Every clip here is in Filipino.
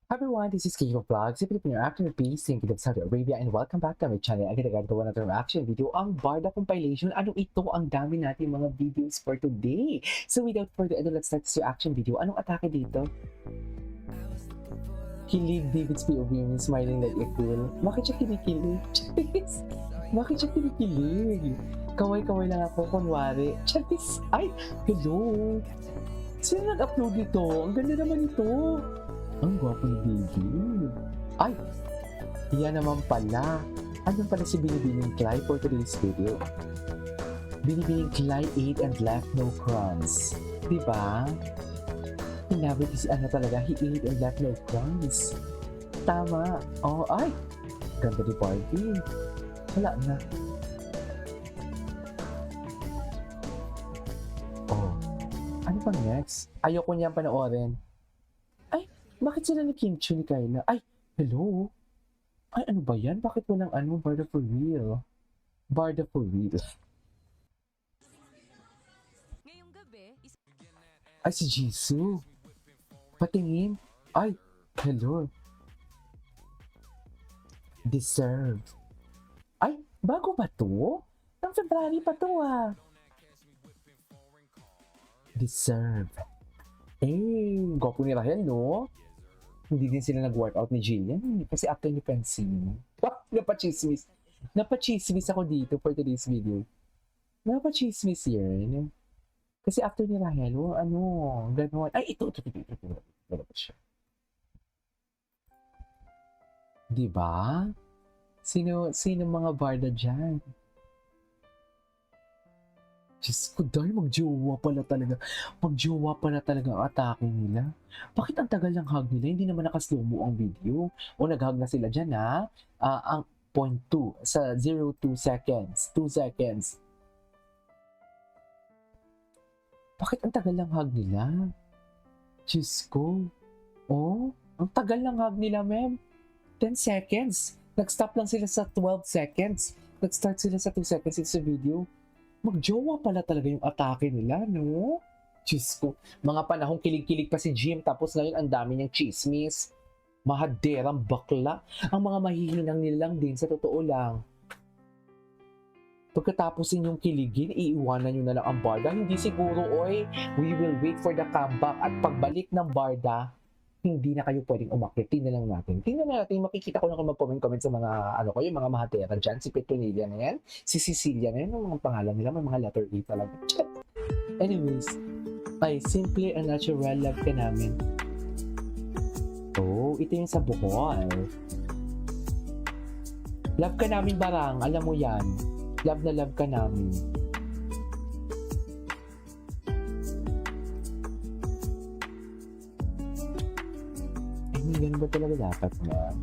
Hi everyone, this is Kiko Vlogs, a Filipino actor based in Kingdom, Saudi Arabia, and welcome back to my channel. Agad-agad gawa natin reaction video, ang Barda compilation. Ano ito? Ang dami natin mga videos for today. So without further ado, let's start this reaction video. Anong atake dito? Kilig David's POV, smiling like a fool. Bakit siya kinikilig? Charis! Bakit siya kinikilig? Kaway-kaway lang ako, kunwari. Charis! Ay! Hello! Sino nag-upload nito? Ang ganda naman ito! Ang gwapo ni David. Ay! Yan naman pala. Ano pala si Binibining Cly for today's video? Binibining Cly ate and left no crumbs. Diba? Hinabit si ano talaga, he ate and left no crumbs. Tama. Oh, ay! Ganda ni Barbie. Wala na. Oh. Ano pang next? Ayoko niyang panoorin. Ay! Bakit sila ni Kim Chu ni Kyla? Ay! Hello? Ay, ano ba yan? Bakit walang ano? Barda for real. Barda for real. Ngayong gabi, Ay, si Jisoo. Patingin. Ay, hello. Deserve. Ay, bago ba to? Ang February pa to ah. Deserve. Eh, gwapo ni Rahel, no? Hindi din sila nag-workout ni Jillian. Kasi after ni Francine. Napachismis. Napachismis ako dito for today's video. Napachismis yun. Kasi after ni Rahel, ano, gano'n. Ay, ito. Lalabas siya. Diba? Sino mga barda dyan? Diyos ko, dahil magjowa pala talaga. Magjowa pala talaga ang atake nila. Bakit ang tagal ng hug nila? Hindi naman nakaslow-mo ang video. O nag-hug na sila dyan, ha? Ang 0.2 sa 0.2 seconds. 2 seconds. Bakit ang tagal ng hug nila? Diyos ko. Oh, ang tagal ng hug nila, ma'am. 10 seconds. Nag-stop lang sila sa 12 seconds. Nag-start sila sa 2 seconds sa video. Magjowa pala talaga yung atake nila, no? Diyos ko. Mga panahong kilig-kilig pa si Jim, tapos ngayon ang dami niyang chismis. Mahaderang bakla. Ang mga mahihinang nilang din, sa totoo lang. Pagkatapos inyong kiligin, iiwanan nyo na lang ang Barda. Hindi siguro, oy, we will wait for the comeback. At pagbalik ng Barda, hindi na kayo pwedeng umakyat. Tingnan lang natin. Tingnan natin, makikita ko na kung mag-comment sa mga, ano ko, yung mga mahatera dyan. Si Petronilla na yan, si Cecilia na yan, yung mga pangalan nila, may mga letter A talaga. Anyways, ay, simple and natural love ka namin. Oh, ito yung sa Bukol. Love ka namin barang, alam mo yan. Love na love ka namin. Ganun ba talaga dapat na?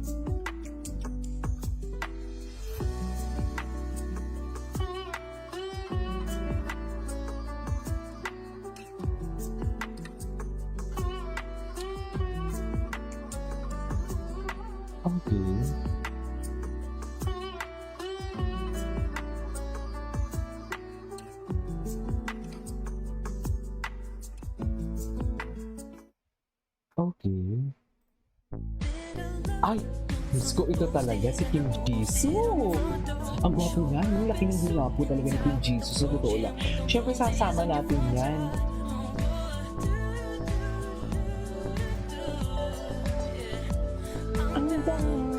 Okay. Okay. Ay! Diyos ko, ito talaga si Kim Jisoo! Ang gwapo nga, yung laki ng gwapo talaga ni Kim Jisoo, sa totoo lang. Siyempre, sasama natin yan. Ang dami.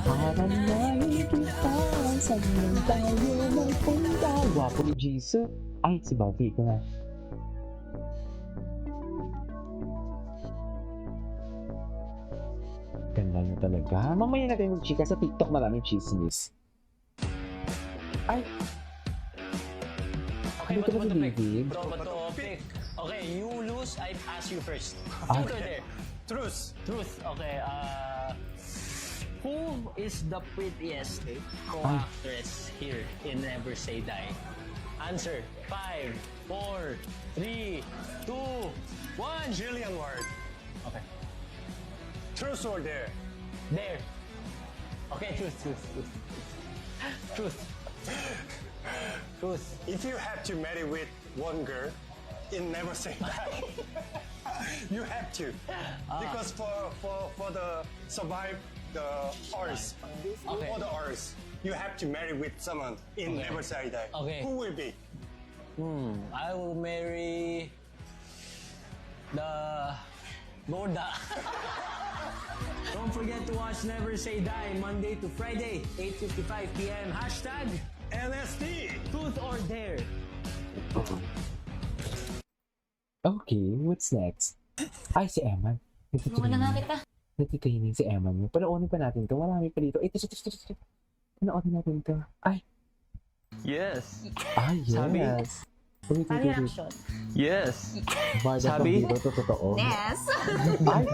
Parang nakikita, saan tayo magpunta. Gwapo ni Jisoo. Ay, si Bobby ko nga. Ganda na talaga. Mamaya na tayo mag-chika sa TikTok, maraming chismis. Ay! Okay, Dito ba si David? But to pick. Okay, you lose, I ask you first. Ah. Truth or dare? Truth. Okay, who is the prettiest co-actress here in Never Say Die? Answer. 5, 4, 3, 2, 1. Jillian Ward. Okay. Truth or dare? There. Okay, truth. Truth. If you had to marry with one girl, in Never Say Die. You have to. Because for the survive the Earth, Okay. for the Earth, you have to marry with someone in Okay. Never Say Die. Okay. Who will be? I will marry the Boda. Don't forget to watch Never Say Die Monday to Friday, 8:55 p.m. Hashtag LSD. Truth or Dare. Okay, what's next? Ay, si Eman. Muna nga kita. Natitraining si Eman mo. Panoorin pa natin to. Marami pa dito. Ito. Panoorin natin to. Ay, Yes. yes. Sabi? Wait. Reaction. Yes. Barda Sabi? Pang Hero, to totoo. Yes. Ay,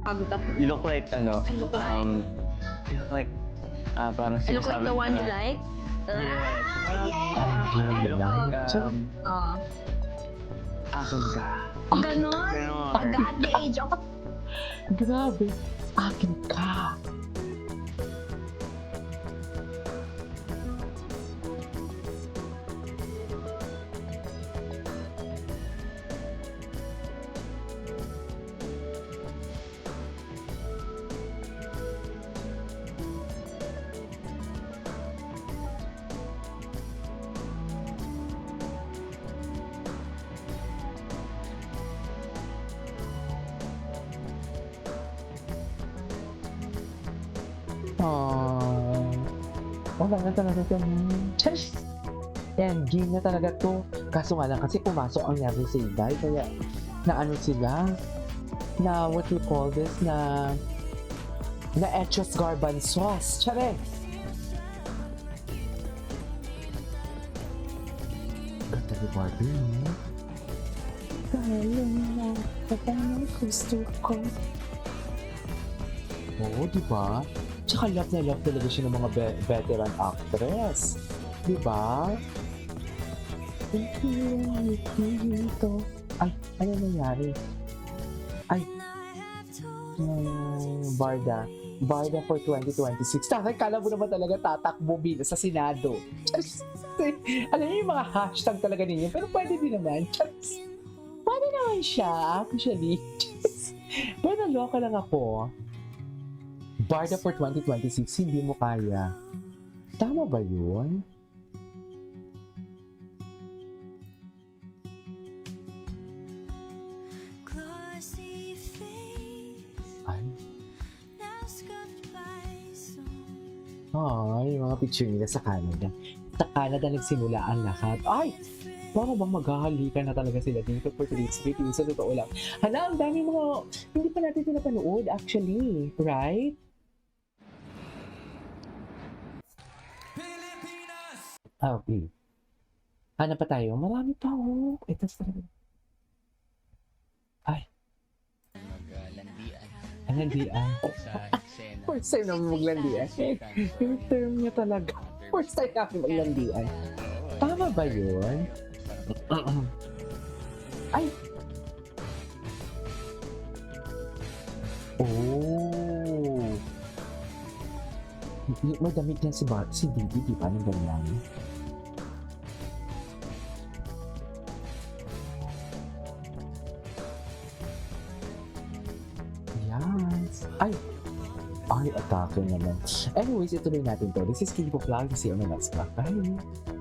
Pagod ako. You look like, I look like- you look like, parang I look like the one you sinasabi- like? You look like, Oo. akin ka. Ganon? Ganon. Pagka at the age of... grabe. Akin ka. Wala na talaga ganun. Charis! Endgame na talaga to. Kaso nga lang kasi pumasok ang Never Say Die. Kaya na ano sila, na what we call this, na Etchos Garbanzos. Charis! Ganda ni Barbie, no? Kaya na, kapag gusto ko. Oo, di ba? Tsaka love na love talaga siya ng mga veteran actress. Di ba? Dito. Ay, ano nangyari? Ay, Barda. Barda for 2026. Kala mo naman talaga tatakbo bilang sa Senado. Just, alam niyo yung mga hashtag talaga ninyo. Pero pwede din naman. Just, pwede naman siya, actually. Just, pero naloka lang ako. Barda for 2026, hindi mo kaya. Tama ba yun? Ay. Ay, yung mga picture nila sa Canada. Sa Canada nagsimula ang lahat. Ay! Para bang maghahalikan na talaga sila dito for today's video. Sa totoo lang. Hala, ang dami mga hindi pa natin pinapanood actually. Right? Okay. Hanap pa tayo. Marami pa oh. Ito talaga. Ay. Maglandian. Ang landian. Sa eksena. First time namin maglandian. Yung term niya talaga. First time namin maglandian. Tama ba yun? Ay! Oh! May damit yan si Didi, di ba? Nang ganyan. Yes! Ay! Ay, atake naman. Anyways, ituloy natin to. This is Kibo Vlog. See you on the next vlog. Bye!